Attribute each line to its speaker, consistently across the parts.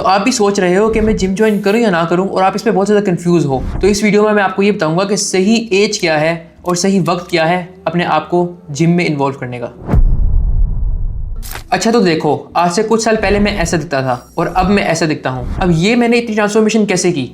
Speaker 1: आप भी सोच रहे हो कि मैं जिम ज्वाइन करूं या ना करूं और आप इसमें बहुत ज़्यादा कंफ्यूज हो, तो इस वीडियो में मैं आपको ये बताऊंगा कि सही एज क्या है और सही वक्त क्या है अपने आप को जिम में इन्वॉल्व करने का। अच्छा तो देखो, आज से कुछ साल पहले मैं ऐसा दिखता था और अब मैं ऐसा दिखता हूँ। अब ये मैंने इतनी ट्रांसफॉर्मेशन कैसे की?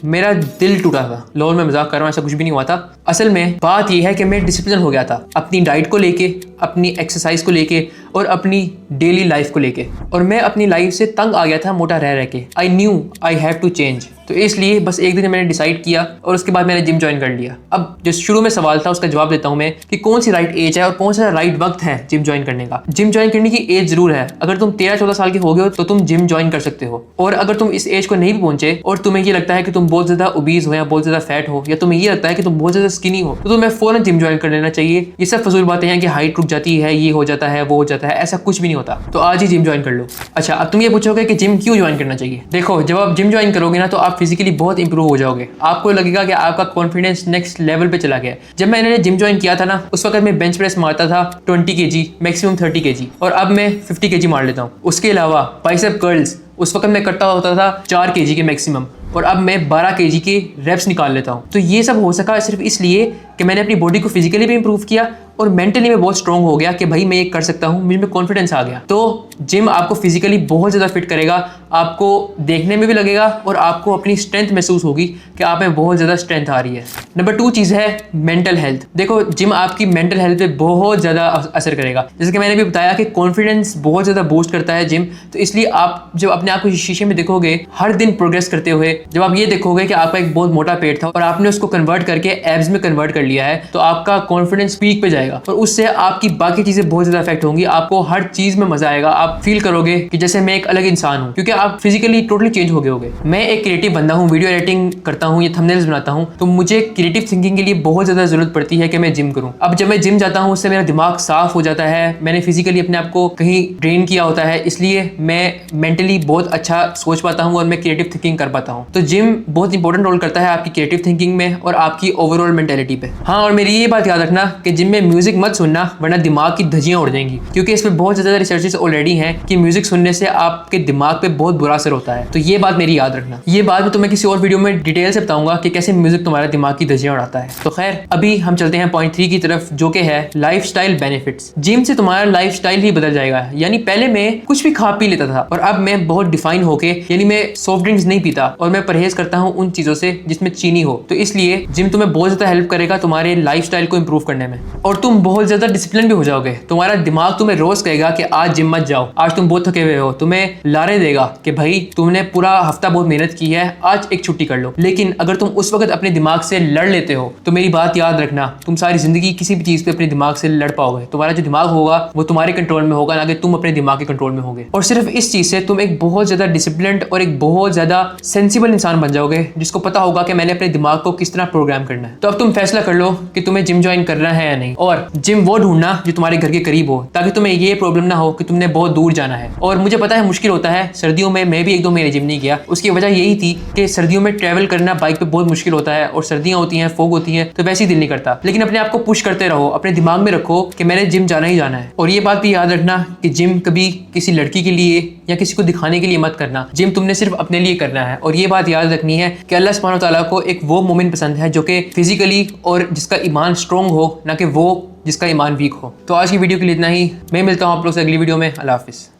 Speaker 1: मेरा दिल टूटा था। लोल मैं मजाक कर रहा हूँ, ऐसा कुछ भी नहीं हुआ था। असल में बात यह है कि मैं डिसिप्लिन हो गया था अपनी डाइट को लेके, अपनी एक्सरसाइज को लेके और अपनी डेली लाइफ को लेके, और मैं अपनी लाइफ से तंग आ गया था मोटा रह रह के। I knew I have to change. तो इसलिए बस एक दिन मैंने डिसाइड किया और उसके बाद मैंने जिम ज्वाइन कर लिया। अब जो शुरू में सवाल था उसका जवाब देता हूँ मैं कि कौन सी राइट एज है और कौन सा राइट वक्त है जिम ज्वाइन करने का। जिम ज्वाइन करने की एज जरूर है। अगर तुम 13-14 साल के हो गए हो तो तुम जिम ज्वाइन कर सकते हो, और अगर तुम इस एज को नहीं भी पहुंचे और तुम्हें ये लगता है कि तुम बहुत ज्यादा ओबीज हो या बहुत ज्यादा फैट हो, या तुम्हें ये लगता है कि तुम बहुत ज्यादा स्किनी हो, तो तुम्हें फौरन जिम ज्वाइन कर लेना चाहिए। ये सब फजूल बातें हैं कि हाइट रुक जाती है, ये हो जाता है, वो हो जाता है, ऐसा कुछ भी नहीं होता। तो आज ही जिम ज्वाइन कर लो। अच्छा, अब तुम ये पूछोगे कि जिम क्यों ज्वाइन करना चाहिए। देखो, जब आप जिम ज्वाइन करोगे ना तो आप फिजिकली बहुत इंप्रूव हो जाओगे। आपको लगेगा कि आपका कॉन्फिडेंस नेक्स्ट लेवल पे चला गया। जब मैंने जिम ज्वाइन किया था ना, उस वक्त मैं बेंच प्रेस मारता था 20 kg, मैक्सिमम 30 kg, और अब मैं 50 kg मार लेता हूँ। उसके अलावा बाइसेप कर्ल्स उस वक्त मैं करता होता था 4 kg के मैक्सिमम, और अब मैं 12 kg के रेप्स निकाल लेता हूँ। तो ये सब हो सका सिर्फ इसलिए कि मैंने अपनी बॉडी को फिजिकली भी इंप्रूव किया और मेंटली में बहुत स्ट्रॉन्ग हो गया कि भाई मैं ये कर सकता हूँ, मुझ में कॉन्फिडेंस आ गया। तो जिम आपको फिजिकली बहुत ज़्यादा फिट करेगा, आपको देखने में भी लगेगा और आपको अपनी स्ट्रेंथ महसूस होगी कि आप में बहुत ज़्यादा स्ट्रेंथ आ रही है। नंबर 2 चीज़ है मेंटल हेल्थ। देखो, जिम आपकी मेंटल हेल्थ पे बहुत ज़्यादा असर करेगा। जैसे कि मैंने भी बताया कि कॉन्फिडेंस बहुत ज़्यादा बूस्ट करता है जिम। तो इसलिए आप जब अपने आप को शीशे में देखोगे हर दिन प्रोग्रेस करते हुए, जब आप ये देखोगे कि आपका एक बहुत मोटा पेट था और आपने उसको कन्वर्ट करके एब्स में कन्वर्ट कर लिया है, तो आपका कॉन्फिडेंस पीक पे जाएगा और उससे आपकी बाकी चीज़ें बहुत ज़्यादा इफेक्ट होंगी। आपको हर चीज़ में मजा आएगा। आप फील करोगे कि जैसे मैं एक अलग इंसान हूँ, क्योंकि आप फिजिकली टोटली चेंज हो गए होगे। मैं एक क्रिएटिव बंदा हूँ, वीडियो एडिटिंग करता हूँ, ये थंबनेल्स बनाता हूँ, तो मुझे क्रिएटिव थिंकिंग के लिए बहुत ज़्यादा जरूरत पड़ती है कि मैं जिम करूँ। अब जब मैं जिम जाता हूँ उससे मेरा दिमाग साफ हो जाता है। मैंने फिजिकली अपने आप को कहीं ट्रेन किया होता है, इसलिए मैं मेंटली बहुत अच्छा सोच पाता हूँ और मैं क्रिएटिव थिंकिंग कर पाता हूँ। तो जिम बहुत इंपॉर्टेंट रोल करता है आपकी क्रिएटिव थिंकिंग में और आपकी ओवरऑल मेंटेलिटी पे। हाँ, और मेरी ये बात याद रखना कि जिम में म्यूजिक मत सुनना, वरना दिमाग की धज्जियां उड़ जाएंगी, क्योंकि इस पे बहुत ज़्यादा रिसर्चेस ऑलरेडी हैं कि म्यूजिक सुनने से आपके दिमाग पे बहुत बुरा असर होता है। तो ये बात मेरी याद रखना। ये बात मैं तुम्हें किसी और वीडियो में डिटेल से बताऊंगा कि कैसे म्यूजिक तुम्हारे दिमाग की धज्जियां उड़ाता है। तो खैर, अभी हम चलते हैं पॉइंट 3 की तरफ, जो कि है लाइफस्टाइल बेनिफिट्स। जिम से तुम्हारा लाइफस्टाइल ही बदल जाएगा। यानी पहले मैं कुछ भी खा पी लेता था और अब मैं बहुत डिफाइन होके, यानी मैं सॉफ्ट ड्रिंक्स नहीं पीता और मैं परहेज करता हूँ उन चीजों से जिसमें चीनी हो। तो इसलिए जिम तुम्हें बहुत ज्यादा हेल्प करेगा तुम्हारे लाइफस्टाइल को इंप्रूव करने में, और तुम बहुत ज्यादा डिसिप्लिन भी हो जाओगे। तुम्हारा दिमाग तुम्हें रोज कहेगा कि आज जिम मत जाओ, आज तुम बहुत थके हुए हो। तुम्हें लारे देगा कि भाई तुमने पूरा हफ्ता बहुत मेहनत की है, आज एक छुट्टी कर लो। लेकिन अगर तुम उस वक्त अपने दिमाग से लड़ लेते हो तो मेरी बात याद रखना, तुम सारी जिंदगी किसी भी चीज पे अपने दिमाग से लड़ पाओगे। तुम्हारा जो दिमाग होगा वो तुम्हारे कंट्रोल में होगा, ना कि तुम अपने दिमाग के कंट्रोल में होगे। और सिर्फ इस चीज से तुम एक बहुत ज्यादा डिसिप्लिन्ड और एक बहुत ज्यादा सेंसिबल इंसान बन जाओगे, जिसको पता होगा कि मैंने अपने दिमाग को किस तरह प्रोग्राम करना है। तो अब तुम फैसला कर लो कि तुम्हें जिम ज्वाइन करना है या नहीं, और जिम वो ढूंढना जो तुम्हारे घर के करीब हो, ताकि तुम्हें ये प्रॉब्लम ना हो कि तुमने बहुत दूर जाना है। और मुझे पता है मुश्किल होता है, सर्दियों में मैं भी 1-2 महीने जिम नहीं किया। उसकी वजह यही थी कि सर्दियों में ट्रैवल करना बाइक पे बहुत मुश्किल होता है, और सर्दियां होती हैं, फॉग होती है, तो वैसे ही दिल नहीं करता। लेकिन अपने आप को पुश करते रहो, अपने दिमाग में रखो कि मैंने जिम जाना ही जाना है। और ये बात भी याद रखना कि जिम कभी किसी लड़की के लिए या किसी को दिखाने के लिए मत करना। जिम तुमने सिर्फ अपने लिए करना है। और ये बात याद रखनी है कि अल्लाह सुब्हानहू तआला को एक वो मोमिन पसंद है जो कि फिजिकली और जिसका ईमान स्ट्रॉन्ग हो, ना कि वो जिसका ईमान वीक हो। तो आज की वीडियो के लिए इतना ही। मैं मिलता हूँ आप लोग से अगली वीडियो में। अल्लाह हाफिज़।